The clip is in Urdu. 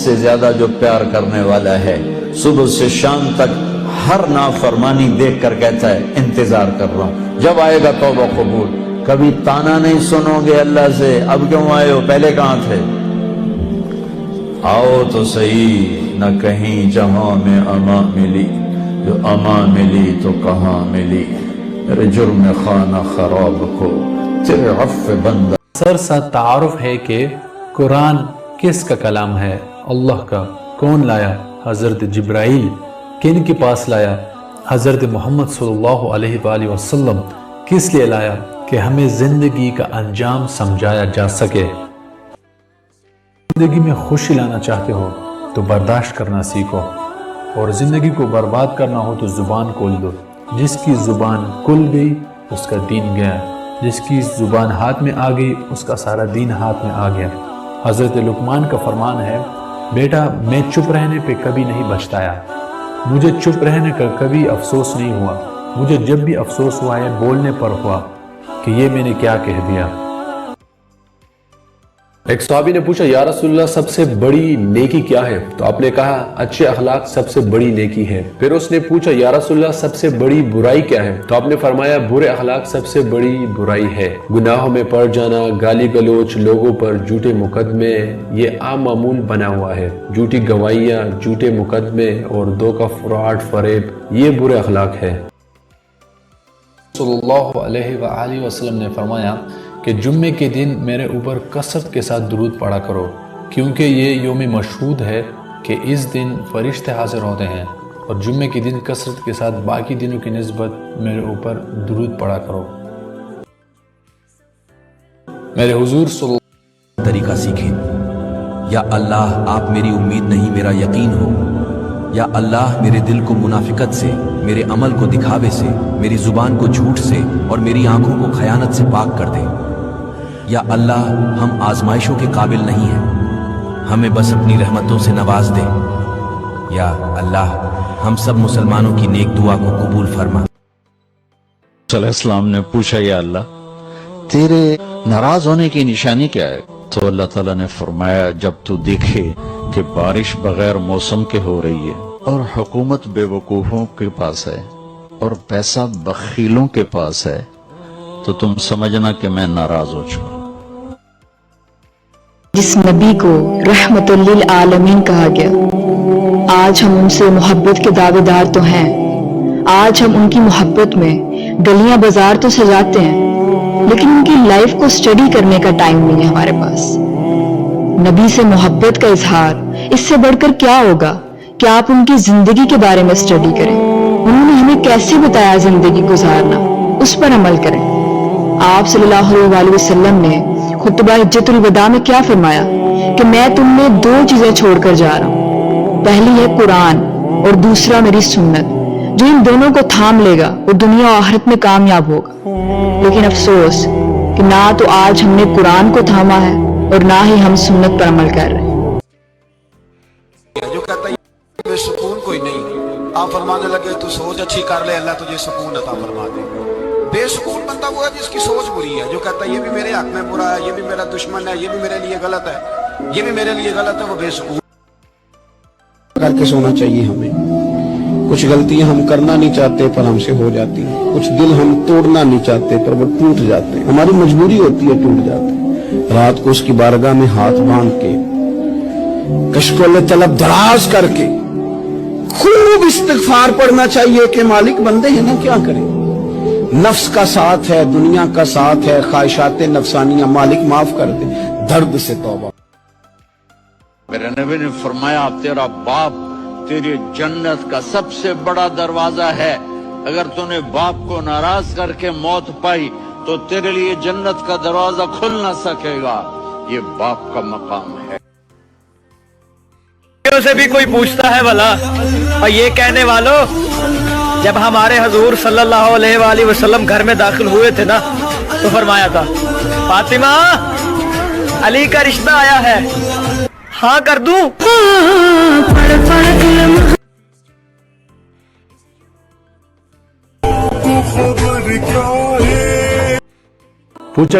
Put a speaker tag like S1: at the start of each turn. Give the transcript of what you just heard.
S1: سے زیادہ جو پیار کرنے والا ہے، صبح سے شام تک ہر نافرمانی دیکھ کر کہتا ہے انتظار کر رہا ہوں، جب آئے گا توبہ قبول۔ کبھی تانا نہیں سنو گے اللہ سے، اب کیوں آئے ہو، پہلے کہاں تھے؟ آؤ تو صحیح، نہ کہیں جہاں میں اما ملی، جو اما ملی تو کہاں ملی، میرے جرم خانہ خراب کو تیرے عفو بندہ۔
S2: سر سا تعارف ہے کہ قرآن کس کا کلام ہے؟ اللہ کا۔ کون لایا؟ حضرت جبرائیل۔ کن کے پاس لایا؟ حضرت محمد صلی اللہ علیہ وآلہ وسلم۔ کس لیے لایا؟ کہ ہمیں زندگی کا انجام سمجھایا جا سکے۔ زندگی میں خوشی لانا چاہتے ہو تو برداشت کرنا سیکھو، اور زندگی کو برباد کرنا ہو تو زبان کھول دو۔ جس کی زبان کھل گئی اس کا دین گیا، جس کی زبان ہاتھ میں آ گئی اس کا سارا دین ہاتھ میں آ گیا۔ حضرت لقمان کا فرمان ہے، بیٹا میں چپ رہنے پہ کبھی نہیں پچھتایا، مجھے چپ رہنے کا کبھی افسوس نہیں ہوا، مجھے جب بھی افسوس ہوا ہے بولنے پر ہوا کہ یہ میں نے کیا کہہ دیا۔ ایک صحابی نے پوچھا یا رسول اللہ سب سے بڑی نیکی کیا ہے؟ تو آپ نے کہا اچھے اخلاق سب سے بڑی نیکی ہے۔ پھر اس نے پوچھا یا رسول اللہ سب سے بڑی برائی کیا ہے؟ تو آپ نے فرمایا برے اخلاق سب سے بڑی برائی ہے۔ گناہوں میں پڑ جانا، گالی گلوچ، لوگوں پر جھوٹے مقدمے، یہ عام معمول بنا ہوا ہے۔ جھوٹی گواہیاں، جھوٹے مقدمے اور دھوکہ، فراڈ، فریب، یہ برے اخلاق ہے۔ صلی اللہ علیہ وآلہ وسلم نے فرمایا کہ جمعے کے دن میرے اوپر کثرت کے ساتھ درود پڑھا کرو، کیونکہ یہ یوم مشہود ہے کہ اس دن فرشتے حاضر ہوتے ہیں، اور جمعے کے دن کثرت کے ساتھ باقی دنوں کی نسبت میرے اوپر درود پڑھا کرو۔ میرے حضور صلی اللہ
S3: طریقہ سیکھیں۔ یا اللہ آپ میری امید نہیں میرا یقین ہو، یا اللہ میرے دل کو منافقت سے، میرے عمل کو دکھاوے سے، میری زبان کو جھوٹ سے اور میری آنکھوں کو خیانت سے پاک کر دے۔ یا اللہ ہم آزمائشوں کے قابل نہیں ہیں، ہمیں بس اپنی رحمتوں سے نواز دے۔ یا اللہ ہم سب مسلمانوں کی نیک دعا کو قبول فرما۔
S1: صلی اللہ علیہ وسلم نے پوچھا یا اللہ تیرے ناراض ہونے کی نشانی کیا ہے؟ تو اللہ تعالیٰ نے فرمایا جب تو دیکھے کہ بارش بغیر موسم کے ہو رہی ہے، اور حکومت بے وقوفوں کے پاس ہے، اور پیسہ بخیلوں کے پاس ہے، تو تم سمجھنا کہ میں ناراض ہو چکا۔
S4: جس نبی کو رحمت للعالمین کہا گیا، آج ہم ان سے محبت کے دعوے دار تو ہیں، آج ہم ان کی محبت میں گلیاں بازار تو سجاتے ہیں، لیکن ان کی لائف کو سٹڈی کرنے کا ٹائم نہیں ہے ہمارے پاس۔ نبی سے محبت کا اظہار اس سے بڑھ کر کیا ہوگا کہ آپ ان کی زندگی کے بارے میں سٹڈی کریں، انہوں نے ہمیں کیسے بتایا زندگی گزارنا، اس پر عمل کریں۔ آپ صلی اللہ علیہ وسلم نے خطبہ حجۃ الوداع میں کیا فرمایا کہ میں تم میں دو چیزیں چھوڑ کر جا رہا ہوں، پہلی ہے قرآن اور دوسرا میری سنت، جو ان دونوں کو تھام لے گا وہ دنیا و آخرت میں کامیاب ہوگا۔ لیکن افسوس کہ نہ تو آج ہم نے قرآن کو تھاما ہے اور نہ ہی ہم سنت پر عمل کر رہے ہیں۔
S5: جو کہتا ہے بے سکون کوئی نہیں، آپ فرمانے لگے تو سوچ اچھی کر لے اللہ تجھے سکون عطا فرما دے۔ بے سکون بندہ وہ ہے جس کی سوچ بری ہے، جو کہتا ہے یہ بھی میرے حق میں برا ہے، یہ بھی میرا دشمن ہے، یہ بھی میرے لیے غلط ہے، یہ بھی میرے لیے غلط ہے، وہ بے سکون
S6: کر کے سونا چاہیے ہمیں۔ کچھ غلطیاں ہم کرنا نہیں چاہتے پر ہم سے ہو جاتی ہیں، کچھ دل ہم توڑنا نہیں چاہتے پر وہ ٹوٹ جاتے ہیں، ہماری مجبوری ہوتی ہے ٹوٹ جاتے ہیں۔ رات کو اس کی بارگاہ میں ہاتھ باندھ کے، کشکول طلب دراز کر کے خوب استغفار پڑھنا چاہیے کہ مالک بندے ہیں نا کیا کریں، نفس کا ساتھ ہے، دنیا کا ساتھ ہے، خواہشات نفسانیہ، مالک معاف کر دے، درد سے توبہ۔
S1: میرے نبی نے فرمایا تیرا باپ تیری جنت کا سب سے بڑا دروازہ ہے، اگر تو نے باپ کو ناراض کر کے موت پائی تو تیرے لیے جنت کا دروازہ کھل نہ سکے گا، یہ باپ کا مقام ہے۔
S7: سے بھی کوئی پوچھتا ہے بھلا، اور یہ کہنے والوں جب ہمارے حضور صلی اللہ علیہ وآلہ وسلم گھر میں داخل ہوئے تھے نا تو فرمایا تھا فاطمہ علی کا رشتہ آیا ہے، ہاں کر دوں؟
S2: پوچھا